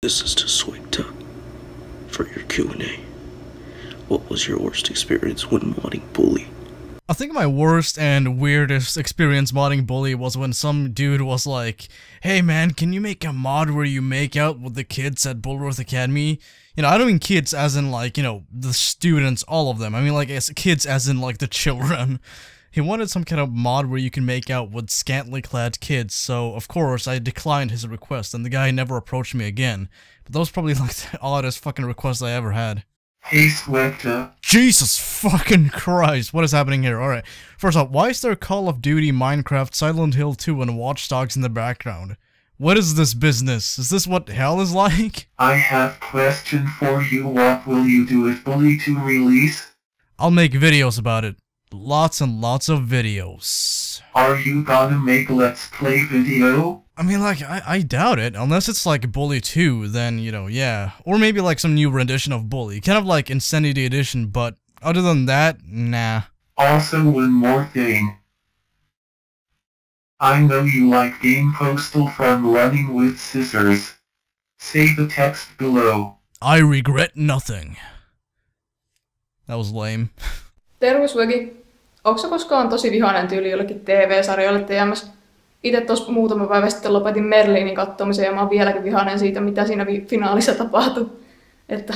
This is to SWEGTA for your Q&A. What was your worst experience when modding Bully? I think my worst and weirdest experience modding Bully was when some dude was like, "Hey man, can you make a mod where you make out with the kids at Bullworth Academy?" You know, I don't mean kids as in like, you know, the students, all of them. I mean like as kids as in like the children. He wanted some kind of mod where you can make out with scantily clad kids, so of course I declined his request and the guy never approached me again. But that was probably like the oddest fucking request I ever had. Hey SWEGTA. Jesus fucking Christ, what is happening here? Alright, first off, why is there Call of Duty, Minecraft, Silent Hill 2, and Watch Dogs in the background? What is this business? Is this what hell is like? I have question for you. What will you do if Bully 2 release? I'll make videos about it. Lots and lots of videos. Are you gonna make Let's Play video? I mean, like, I doubt it. Unless it's like Bully 2, then, you know, yeah. Or maybe like some new rendition of Bully. Kind of like Insanity Edition, but other than that, nah. Also, one more thing. I know you like Game Postal from Running with Scissors. Say the text below. I regret nothing. That was lame. Terve Swegi. Onko sä koskaan tosi vihainen tyyli jollekin TV-sarjalle TMS? Itse tossa muutama päivä sitten lopetin Merlinin kattomisen ja mä oon vieläkin vihainen siitä, mitä siinä finaalissa tapahtui. Että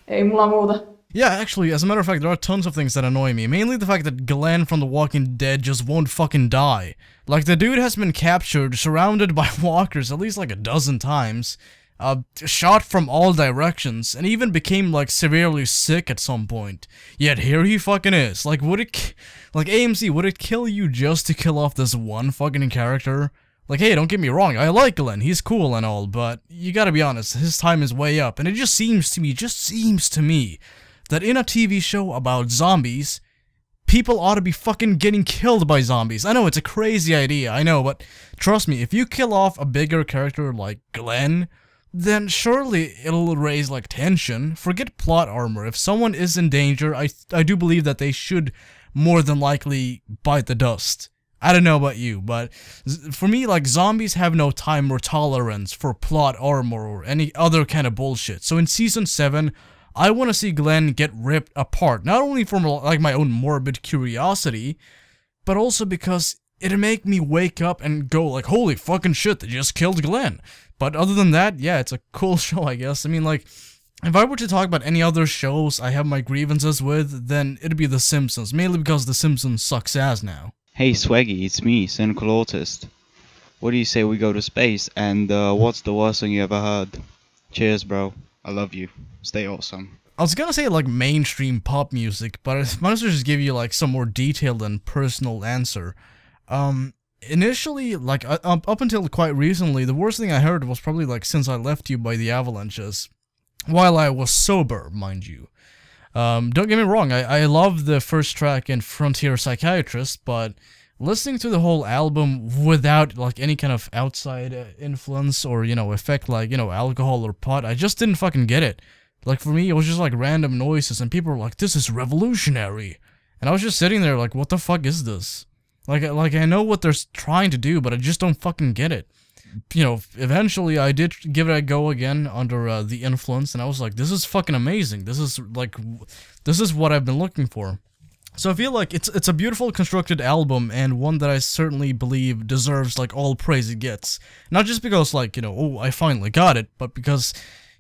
ei mulla muuta. Yeah, actually, as a matter of fact, there are tons of things that annoy me. Mainly the fact that Glenn from The Walking Dead just won't fucking die. Like, the dude has been captured, surrounded by walkers at least like a dozen times, shot from all directions, and even became, like, severely sick at some point. Yet here he fucking is. Like, like, AMC, would it kill you just to kill off this one fucking character? Like, hey, don't get me wrong, I like Glenn, he's cool and all, but you gotta be honest, his time is way up, and it just seems to me, that in a TV show about zombies, people ought to be fucking getting killed by zombies. I know, it's a crazy idea, I know, but trust me, if you kill off a bigger character like Glenn, then surely it'll raise, like, tension. Forget plot armor. If someone is in danger, I do believe that they should more than likely bite the dust. I don't know about you, but for me, like, zombies have no time or tolerance for plot armor or any other kind of bullshit. So in Season 7, I want to see Glenn get ripped apart, not only from, like, my own morbid curiosity, but also because it'd make me wake up and go, like, holy fucking shit, they just killed Glenn. But other than that, yeah, it's a cool show, I guess. I mean, like, if I were to talk about any other shows I have my grievances with, then it'd be The Simpsons, mainly because The Simpsons sucks ass now. Hey Swaggy, it's me, Cynical Autist. What do you say we go to space, and what's the worst thing you ever heard? Cheers, bro. I love you. Stay awesome. I was gonna say, like, mainstream pop music, but I might as well just give you, like, some more detailed and personal answer. Initially, like, up until quite recently, the worst thing I heard was probably, like, Since I Left You by the Avalanches. While I was sober, mind you. Don't get me wrong, I love the first track in Frontier Psychiatrist, but listening to the whole album without, like, any kind of outside influence or, you know, effect like, you know, alcohol or pot, I just didn't fucking get it. Like, for me, it was just, like, random noises, and people were like, this is revolutionary. And I was just sitting there like, what the fuck is this? Like, I know what they're trying to do, but I just don't fucking get it. You know, eventually I did give it a go again under the influence, and I was like, this is fucking amazing. This is, like, this is what I've been looking for. So I feel like it's a beautiful constructed album, and one that I certainly believe deserves, like, all praise it gets. Not just because, like, you know, oh, I finally got it, but because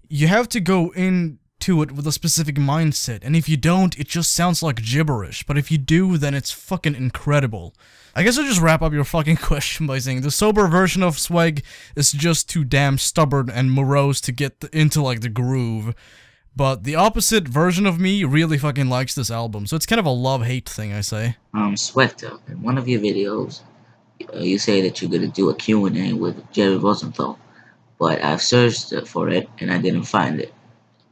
you have to go into it with a specific mindset, and if you don't, it just sounds like gibberish, but if you do, then it's fucking incredible. I guess I'll just wrap up your fucking question by saying the sober version of Swag is just too damn stubborn and morose to get into, like, the groove. But the opposite version of me really fucking likes this album, so it's kind of a love-hate thing, I say. SWEGTA, in one of your videos, you say that you're gonna do a Q&A with Jerry Rosenthal, but I've searched for it and I didn't find it.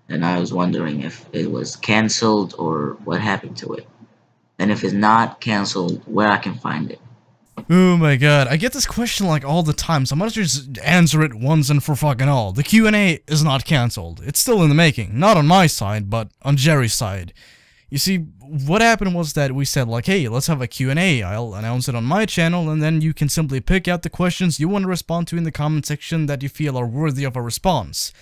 And I was wondering if it was cancelled or what happened to it. And if it's not cancelled, where I can find it. Oh my god, I get this question like all the time, so I might as well just answer it once and for fucking all. The Q&A is not cancelled. It's still in the making. Not on my side, but on Jerry's side. You see, what happened was that we said, like, hey, let's have a Q&A. I'll announce it on my channel, and then you can simply pick out the questions you want to respond to in the comment section that you feel are worthy of a response.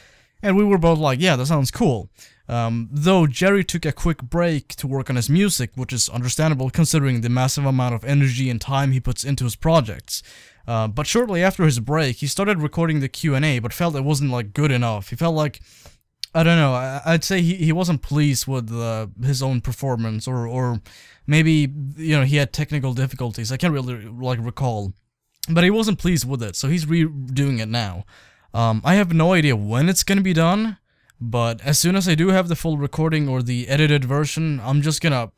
And we were both like, yeah, that sounds cool. Though Jerry took a quick break to work on his music, which is understandable considering the massive amount of energy and time he puts into his projects. But shortly after his break, he started recording the Q&A, but felt it wasn't like good enough. He felt like, I don't know, I'd say he wasn't pleased with his own performance, or maybe, you know, he had technical difficulties. I can't really like recall, but he wasn't pleased with it, so he's redoing it now. I have no idea when it's gonna be done, but as soon as I do have the full recording or the edited version, I'm just gonna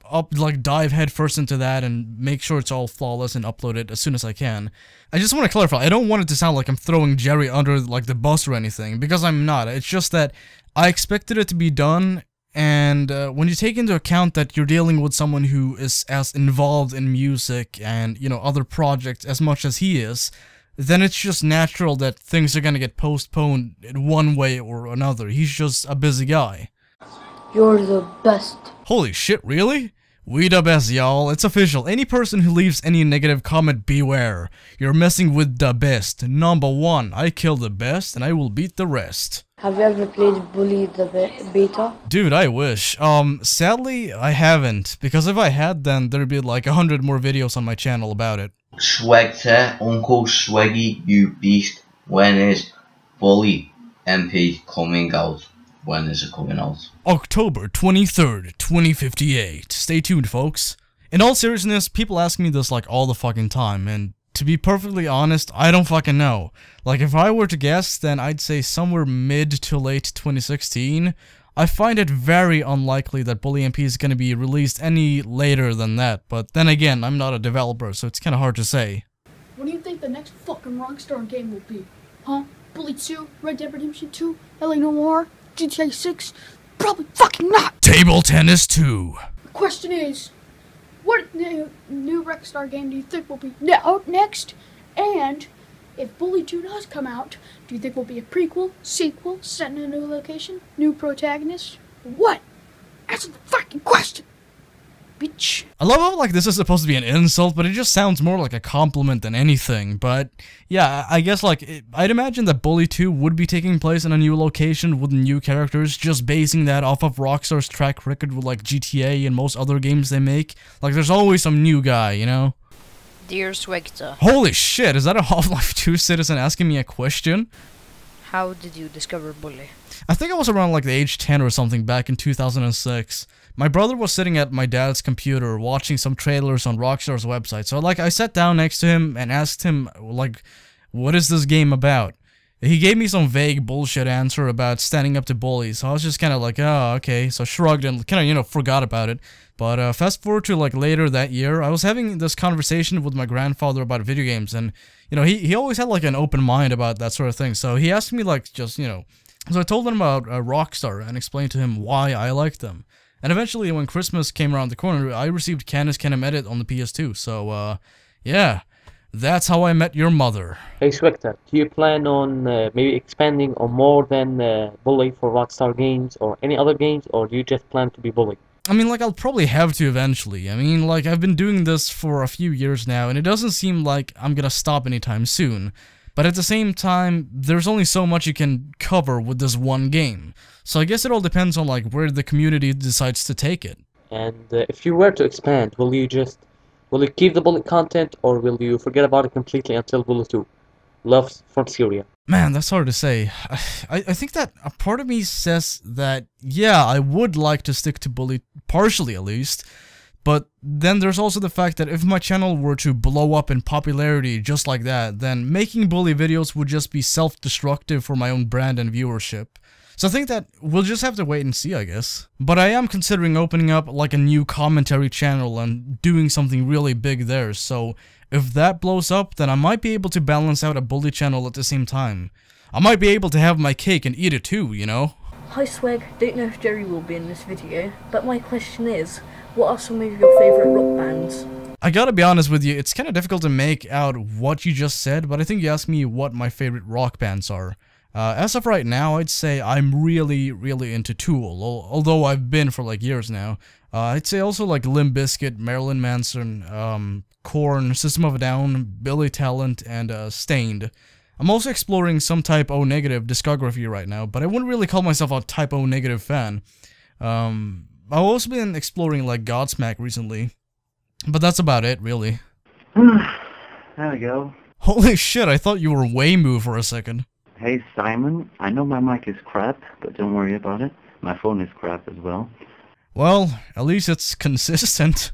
dive headfirst into that and make sure it's all flawless and upload it as soon as I can. I just want to clarify, I don't want it to sound like I'm throwing Jerry under like the bus or anything, because I'm not. It's just that I expected it to be done, and when you take into account that you're dealing with someone who is as involved in music and, you know, other projects as much as he is, then it's just natural that things are gonna get postponed in one way or another. He's just a busy guy. You're the best. Holy shit, really? We the best, y'all. It's official. Any person who leaves any negative comment, beware. You're messing with the best. Number 1, I kill the best and I will beat the rest. Have you ever played Bully the Beta? Dude, I wish. Sadly, I haven't. Because if I had, then there'd be like 100 more videos on my channel about it. SWEGTA, Uncle Sweggy, you beast. When is Bully MP coming out? When is it coming out? October 23rd, 2058. Stay tuned, folks. In all seriousness, people ask me this like all the fucking time, and to be perfectly honest, I don't fucking know. Like, if I were to guess, then I'd say somewhere mid to late 2016. I find it very unlikely that Bully MP is gonna be released any later than that, but then again, I'm not a developer, so it's kinda hard to say. What do you think the next fucking Rockstar game will be? Huh? Bully 2? Red Dead Redemption 2? LA Noire? GTA 6? Probably fucking not! Table Tennis 2. The question is, what new Rockstar game do you think will be out next? And if Bully 2 does come out, do you think will be a prequel, sequel, set in a new location, new protagonist? What? Answer the fucking question, bitch. I love how like this is supposed to be an insult, but it just sounds more like a compliment than anything. But yeah, I guess like I'd imagine that Bully 2 would be taking place in a new location with new characters, just basing that off of Rockstar's track record with like GTA and most other games they make. Like there's always some new guy, you know? Dear SWEGTA, Holy shit, is that a Half-Life 2 citizen asking me a question? how did you discover Bully? I think I was around like the age 10 or something back in 2006. My brother was sitting at my dad's computer watching some trailers on Rockstar's website. So like I sat down next to him and asked him like, what is this game about? He gave me some vague bullshit answer about standing up to bullies. So I was just kind of like, oh, okay. So I shrugged and kind of, you know, forgot about it. But fast forward to like later that year, I was having this conversation with my grandfather about video games, and you know, he always had like an open mind about that sort of thing. So he asked me like just, you know, so I told him about Rockstar and explained to him why I liked them. And eventually when Christmas came around the corner, I received Canis Canem Edit on the PS2. So yeah, that's how I met your mother. Hey SWEGTA, do you plan on maybe expanding on more than Bully for Rockstar games or any other games, or do you just plan to be Bully? I mean, like, I'll probably have to eventually. I mean, like, I've been doing this for a few years now, and it doesn't seem like I'm gonna stop anytime soon. But at the same time, there's only so much you can cover with this one game. So I guess it all depends on, like, where the community decides to take it. And if you were to expand, will you keep the Bully content, or will you forget about it completely until Bully 2? Loves from Syria. Man, that's hard to say. I think that a part of me says that, yeah, I would like to stick to Bully, partially at least, but then there's also the fact that if my channel were to blow up in popularity just like that, then making Bully videos would just be self-destructive for my own brand and viewership. So I think that we'll just have to wait and see, I guess. But I am considering opening up like a new commentary channel and doing something really big there, so if that blows up, then I might be able to balance out a Bully channel at the same time. I might be able to have my cake and eat it too, you know? Hi Sweg, don't know if Jerry will be in this video, but my question is, what are some of your favourite rock bands? I gotta be honest with you, it's kinda difficult to make out what you just said, but I think you asked me what my favorite rock bands are. As of right now, I'd say I'm really into Tool, although I've been for like years now. I'd say also like Limp Bizkit, Marilyn Manson, Korn, System of a Down, Billy Talent, and Stained. I'm also exploring some Type O negative discography right now, but I wouldn't really call myself a Type O negative fan. I've also been exploring like Godsmack recently, but that's about it, really. There we go. Holy shit, I thought you were Waymoo for a second. Hey Simon, I know my mic is crap, but don't worry about it. My phone is crap as well. Well, at least it's consistent.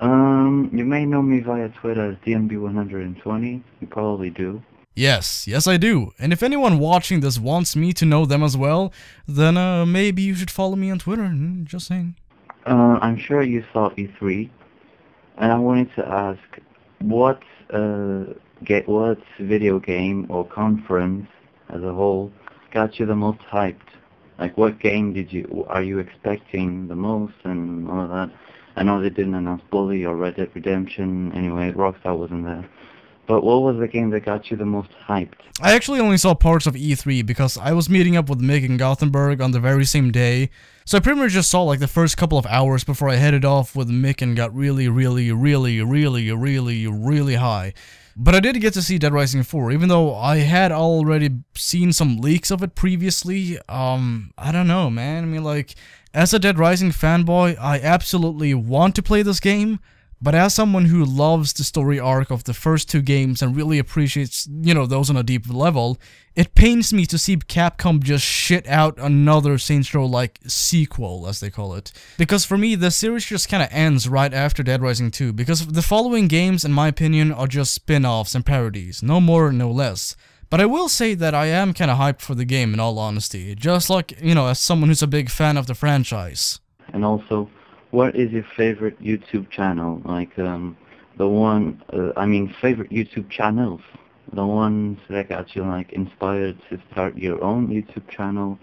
You may know me via Twitter as DMB120. You probably do. Yes, I do. And if anyone watching this wants me to know them as well, then maybe you should follow me on Twitter. Just saying. I'm sure you saw E3, and I wanted to ask, what video game or conference as a whole got you the most hyped? Like, what game are you expecting the most and all of that? I know they didn't announce Bully or Red Dead Redemption. Anyway, Rockstar wasn't there. But what was the game that got you the most hyped? I actually only saw parts of E3 because I was meeting up with Mick in Gothenburg on the very same day. So I pretty much just saw like the first couple of hours before I headed off with Mick and got really high. But I did get to see Dead Rising 4, even though I had already seen some leaks of it previously. I don't know, man. I mean, like, as a Dead Rising fanboy, I absolutely want to play this game, but as someone who loves the story arc of the first two games and really appreciates, you know, those on a deep level, it pains me to see Capcom just shit out another Saints Row-like sequel, as they call it. Because for me, the series just kinda ends right after Dead Rising 2, because the following games, in my opinion, are just spin-offs and parodies, no more, no less. But I will say that I am kinda hyped for the game, in all honesty, just like, you know, as someone who's a big fan of the franchise. And also, what is your favorite YouTube channel? Like, favorite YouTube channels. The ones that got you, like, inspired to start your own YouTube channel,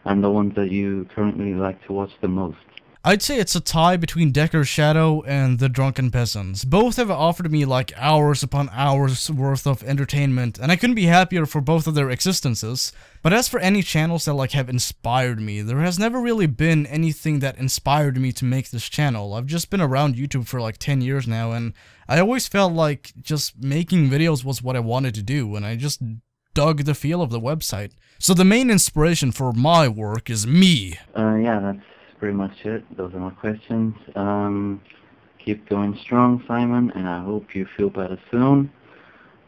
and the ones that you currently like to watch the most. I'd say it's a tie between Decker's Shadow and The Drunken Peasants. Both have offered me like hours upon hours worth of entertainment, and I couldn't be happier for both of their existences. But as for any channels that like have inspired me, there has never really been anything that inspired me to make this channel. I've just been around YouTube for like 10 years now, and I always felt like just making videos was what I wanted to do, and I just dug the feel of the website. So the main inspiration for my work is me. Yeah, that's pretty much it. Those are my questions. Keep going strong, Simon, and I hope you feel better soon.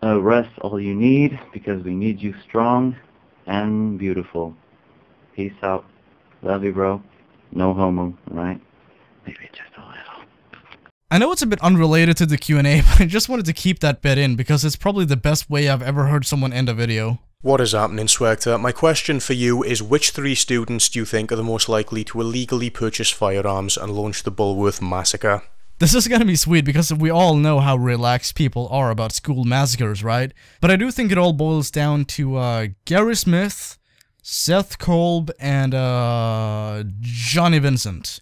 Rest all you need, because we need you strong and beautiful. Peace out. Love you, bro. No homo, right? Maybe just a little. I know it's a bit unrelated to the Q&A, but I just wanted to keep that bit in because it's probably the best way I've ever heard someone end a video. What is happening, SWEGTA? My question for you is, which 3 students do you think are the most likely to illegally purchase firearms and launch the Bulworth massacre? This is gonna be sweet because we all know how relaxed people are about school massacres, right? But I do think it all boils down to Gary Smith, Seth Kolb, and Johnny Vincent.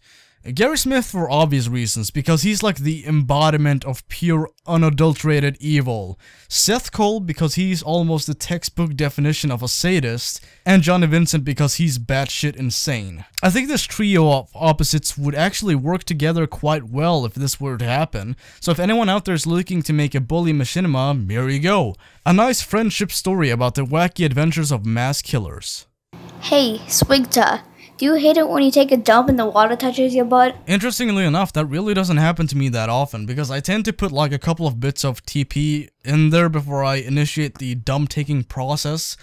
Gary Smith for obvious reasons, because he's like the embodiment of pure, unadulterated evil. Seth Kolb because he's almost the textbook definition of a sadist, and Johnny Vincent because he's batshit insane. I think this trio of opposites would actually work together quite well if this were to happen, so if anyone out there is looking to make a bully machinima, here you go. A nice friendship story about the wacky adventures of mass killers. Hey, SWEGTA. Do you hate it when you take a dump and the water touches your butt? Interestingly enough, that really doesn't happen to me that often, because I tend to put like a couple of bits of TP in there before I initiate the dump taking process.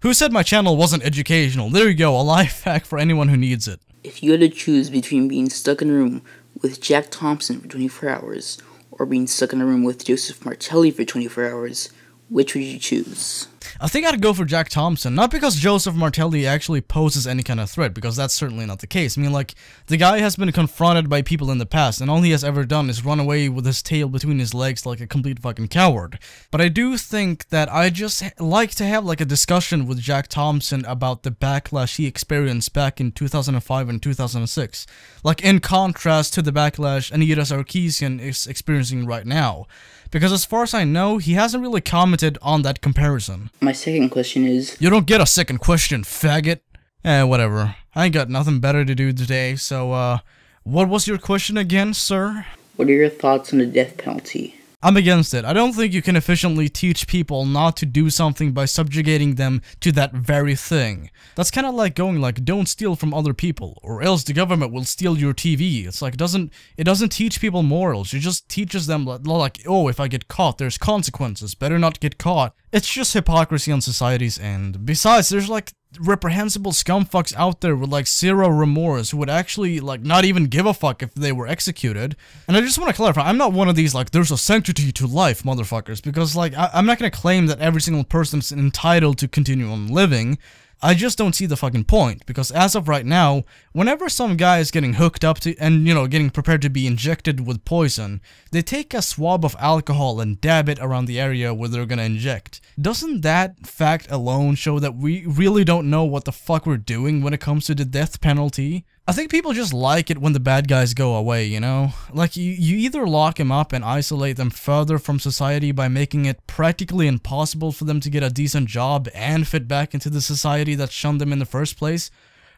Who said my channel wasn't educational? There you go, a life hack for anyone who needs it. If you had to choose between being stuck in a room with Jack Thompson for 24 hours, or being stuck in a room with Joseph Martelli for 24 hours, which would you choose? I think I'd go for Jack Thompson, not because Joseph Martelli actually poses any kind of threat, because that's certainly not the case. I mean, like, the guy has been confronted by people in the past, and all he has ever done is run away with his tail between his legs like a complete fucking coward. But I do think that I just like to have, like, a discussion with Jack Thompson about the backlash he experienced back in 2005 and 2006. Like, in contrast to the backlash Anita Sarkeesian is experiencing right now. Because as far as I know, he hasn't really commented on that comparison. My second question is... You don't get a second question, faggot. Whatever. I ain't got nothing better to do today, so, what was your question again, sir? What are your thoughts on the death penalty? I'm against it. I don't think you can efficiently teach people not to do something by subjugating them to that very thing. That's kind of like going like, don't steal from other people, or else the government will steal your TV. It's like, it doesn't teach people morals. It just teaches them like, oh, if I get caught, there's consequences. Better not get caught. It's just hypocrisy on society's end. Besides, there's like reprehensible scumfucks out there with like zero remorse who would actually like not even give a fuck if they were executed. And I just want to clarify, I'm not one of these like there's a sanctity to life motherfuckers, because like I'm not gonna claim that every single person's entitled to continue on living. I just don't see the fucking point, because as of right now, whenever some guy is getting hooked up to, and you know, getting prepared to be injected with poison, they take a swab of alcohol and dab it around the area where they're gonna inject. Doesn't that fact alone show that we really don't know what the fuck we're doing when it comes to the death penalty? I think people just like it when the bad guys go away, you know? Like, you either lock them up and isolate them further from society by making it practically impossible for them to get a decent job and fit back into the society that shunned them in the first place,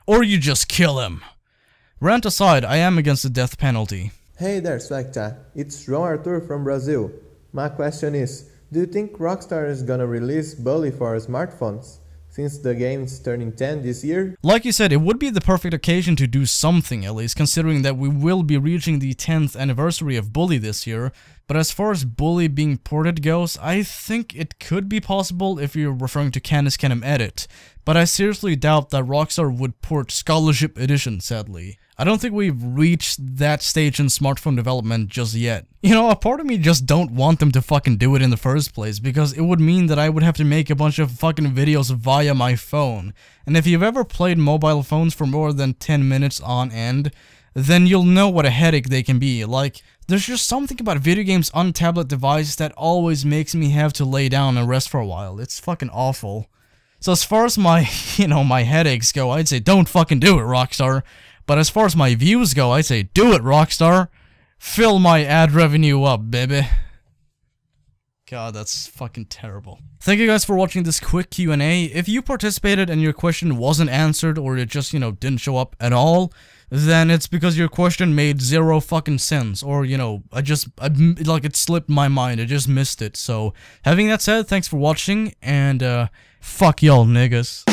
or you just kill him. Rant aside, I am against the death penalty. Hey there, SWEGTA. It's João Arthur from Brazil. My question is, do you think Rockstar is gonna release Bully for smartphones, since the game is turning 10 this year? Like you said, it would be the perfect occasion to do something, at least, considering that we will be reaching the 10th anniversary of Bully this year. But as far as Bully being ported goes, I think it could be possible if you're referring to Canis Canem Edit, but I seriously doubt that Rockstar would port Scholarship Edition, sadly. I don't think we've reached that stage in smartphone development just yet. You know, a part of me just don't want them to fucking do it in the first place, because it would mean that I would have to make a bunch of fucking videos via my phone. And if you've ever played mobile phones for more than 10 minutes on end, then you'll know what a headache they can be. Like, there's just something about video games on tablet devices that always makes me have to lay down and rest for a while. It's fucking awful. So as far as my, you know, my headaches go, I'd say don't fucking do it, Rockstar. But as far as my views go, I say, do it, Rockstar. Fill my ad revenue up, baby. God, that's fucking terrible. Thank you guys for watching this quick Q&A. If you participated and your question wasn't answered, or it just, you know, didn't show up at all, then it's because your question made zero fucking sense. Or, you know, like, it slipped my mind. I just missed it. So, having that said, thanks for watching, and, fuck y'all niggas.